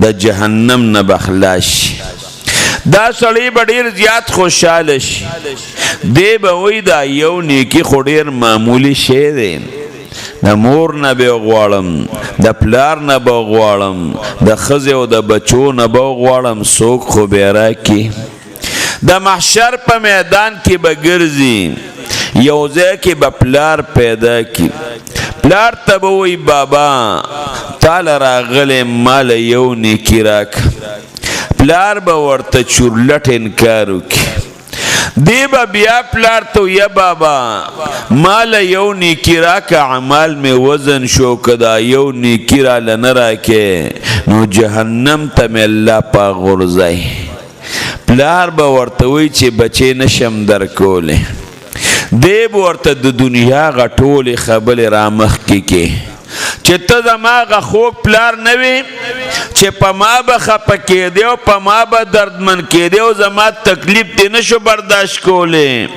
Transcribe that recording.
د جهنم نه بخلاص شي دا سړی به ډېر زیات خوشحاله شي دی به وایي دا یو نیکي خو ډېر معمولي شی دی د مور نه به غواړم د پلار نه به غواړم د ښځې او د بچو نه به غواړم څوک خو به یې راکړي د محشر په میدان کې به ګرځي یو ځای کې به پلار پیدا کړي پلار ته به وایي بابا تاله راغلی ماله یو نیکي راکړه پلار به ورته چورلټ انکار وکړي دی به بیا پلار ته یا بابا ماله یو نیکي راکه عمال مې وزن شو که دا یو نیکي راله نه راکې نو جهنم ته مې الله پاک غورځوي پلار به ورته وایي چې بچې نشم درکولی دی به ورته د دنیا هغه ټولې خبرې رامخکې کې چې ته زما هغه خوږ پلار نه وې چې په ما به خفه کېدی او په ما به دردمن کېدی او زما تکلیف دې نه شو برداشت کولی